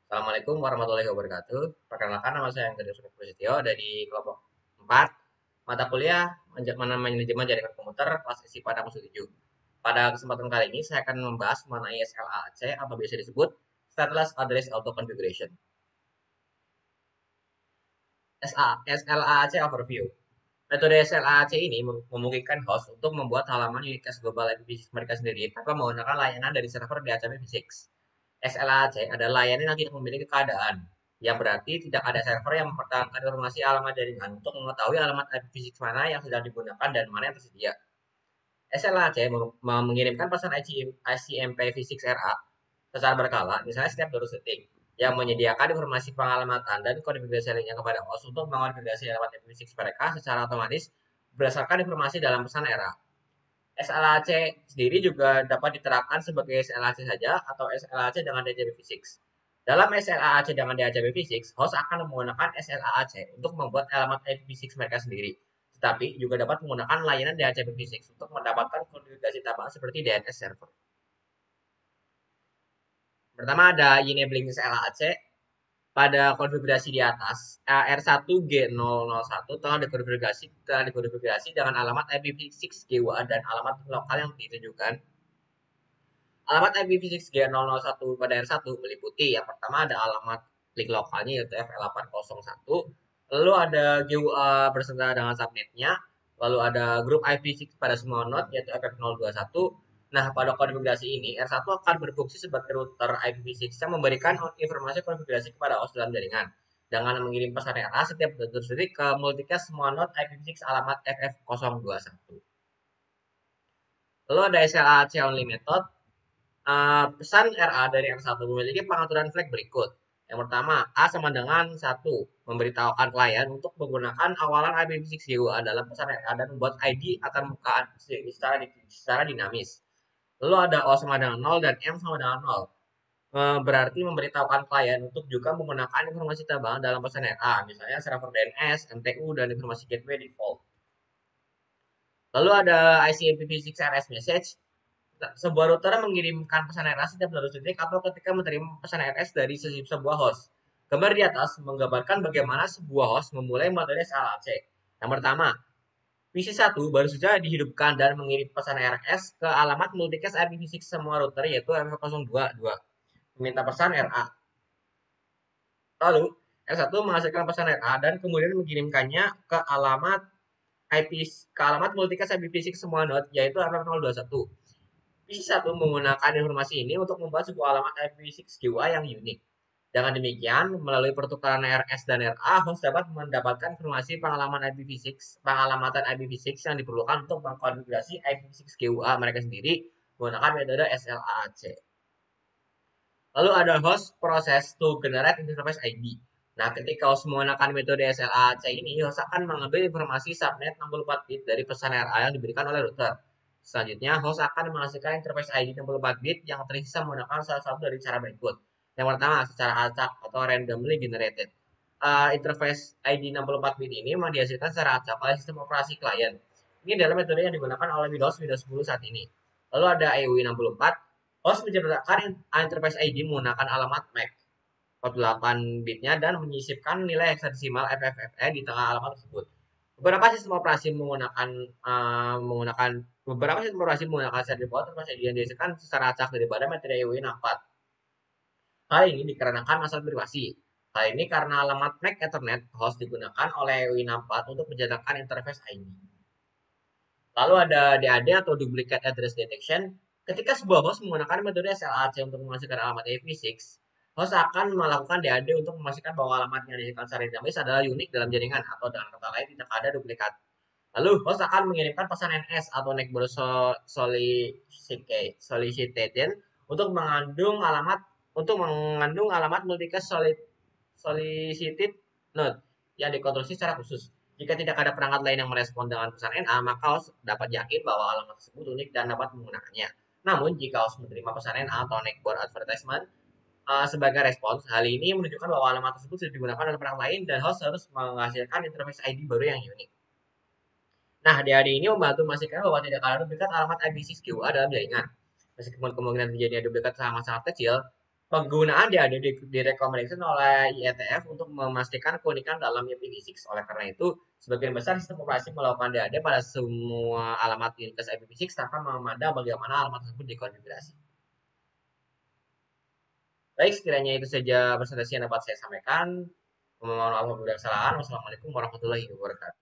Assalamualaikum warahmatullahi wabarakatuh. Perkenalkan nama saya Angga Dwi Prasetyo dari kelompok 4 mata kuliah manajemen jaringan komputer kelas isi pada musim 7. Pada kesempatan kali ini saya akan membahas mengenai SLAAC atau biasa disebut Stateless Address Auto Configuration. SLAAC Overview. Metode SLAAC ini memungkinkan host untuk membuat halaman unicast global IPv6 mereka sendiri tanpa menggunakan layanan dari server di HTTP6. SLAC adalah layanan yang tidak memiliki keadaan, yang berarti tidak ada server yang mempertahankan informasi alamat jaringan untuk mengetahui alamat IPv6 mana yang sedang digunakan dan mana yang tersedia. SLAC mengirimkan pesan ICMP v6RA secara berkala, misalnya setiap 200 detik, yang menyediakan informasi pengalamatan dan konfigurasi lainnya kepada host untuk mengonfigurasi alamat IPv6 mereka secara otomatis berdasarkan informasi dalam pesan RA. SLAC sendiri juga dapat diterapkan sebagai SLAC saja atau SLAC dengan DHCP6. Dalam SLAC dengan DHCP6, host akan menggunakan SLAC untuk membuat alamat IPv6 mereka sendiri. Tetapi juga dapat menggunakan layanan DHCP6 untuk mendapatkan konfigurasi tambahan seperti DNS server. Pertama ada enabling SLAC. Pada konfigurasi di atas, R1G001 telah dikonfigurasi dengan alamat IPv6 GWA dan alamat lokal yang ditunjukkan. Alamat IPv6G001 pada R1 meliputi yang pertama ada alamat link lokalnya yaitu FL801, lalu ada GUA berserta dengan subnetnya, lalu ada grup IPv6 pada semua node yaitu FF021. Nah, pada konfigurasi ini R1 akan berfungsi sebagai router IPv6 yang memberikan informasi konfigurasi kepada host dalam jaringan dengan mengirim pesan RA setiap detik ke multicast semua node IPv6 alamat FF021. Lalu ada SLAC only method. Pesan RA dari R1 memiliki pengaturan flag berikut. Yang pertama, A sama dengan 1, memberitahukan klien untuk menggunakan awalan IPv6 GUA dalam pesan RA dan membuat ID akan muka secara dinamis. Lalu ada O sama dengan 0 dan M sama dengan 0. Berarti memberitahukan klien untuk juga menggunakan informasi tambahan dalam pesan RA, misalnya server DNS, MTU, dan informasi gateway default. Lalu ada ICMP v6 RS message. Sebuah router mengirimkan pesan RS setiap 200 detik atau ketika menerima pesan RS dari sebuah host. Gambar di atas menggambarkan bagaimana sebuah host memulai metode SLAC. Yang pertama, PC1 baru saja dihidupkan dan mengirim pesan RS ke alamat multicast IPv6 semua router yaitu FF022, meminta pesan RA. Lalu, R1 menghasilkan pesan RA dan kemudian mengirimkannya ke alamat multicast IPv6 semua node yaitu FF021. PC1 menggunakan informasi ini untuk membuat sebuah alamat IPv6 GUI yang unik. Dengan demikian, melalui pertukaran RS dan RA, host dapat mendapatkan informasi pengalamatan IPv6 yang diperlukan untuk mengkonfigurasi IPv6 GUI mereka sendiri menggunakan metode SLAAC. Lalu ada host process to generate interface ID. Nah, ketika host menggunakan metode SLAAC ini, host akan mengambil informasi subnet 64 bit dari pesan RA yang diberikan oleh router. Selanjutnya, host akan menghasilkan interface ID 64 bit yang tersisa menggunakan salah satu dari cara berikut. Yang pertama, secara acak atau randomly generated. Interface ID 64 bit ini memang dihasilkan secara acak oleh sistem operasi klien. Ini adalah metode yang digunakan oleh Windows 10 saat ini. Lalu ada EUI 64. Host menciptakan interface ID menggunakan alamat MAC 48 bitnya dan menyisipkan nilai heksadesimal FFFE di tengah alamat tersebut. Beberapa sistem operasi menggunakan serial port termasuk yang dihasilkan secara acak daripada metode EUI 64. Hal ini dikarenakan masalah privasi. Hal ini karena alamat MAC Ethernet host digunakan oleh EUI 64 untuk mencetakkan interface ID. Lalu ada DAD atau Duplicate Address Detection. Ketika sebuah host menggunakan metode SLAC untuk memastikan alamat IPv6, host akan melakukan DAD untuk memastikan bahwa alamat yang dihasilkan secara dinamis adalah unik dalam jaringan atau dengan kata lain tidak ada duplikat. Lalu host akan mengirimkan pesan NS atau Neighbor Solicitation untuk mengandung alamat multicast solicited node yang dikonstruksi secara khusus. Jika tidak ada perangkat lain yang merespon dengan pesan NA, maka host dapat yakin bahwa alamat tersebut unik dan dapat menggunakannya. Namun, jika host menerima pesan NA atau Neighbor Advertisement sebagai respons, hal ini menunjukkan bahwa alamat tersebut sudah digunakan oleh perangkat lain dan host harus menghasilkan interface ID baru yang unik. Nah, DAD ini membantu memastikan bahwa tidak ada duplikat alamat IPv6 GUA dalam jaringan. Meskipun kemungkinan terjadinya duplikat sangat kecil, penggunaan DAD direkomendasikan oleh IETF untuk memastikan keunikan dalam IPv6. Oleh karena itu, sebagian besar sistem operasi melakukan DAD pada semua alamat Unikas IPv6 tanpa memandang bagaimana alamat tersebut dikonfigurasi. Baik, sekiranya itu saja presentasi yang dapat saya sampaikan. Mohon maaf apabila ada kesalahan. Wassalamualaikum warahmatullahi wabarakatuh.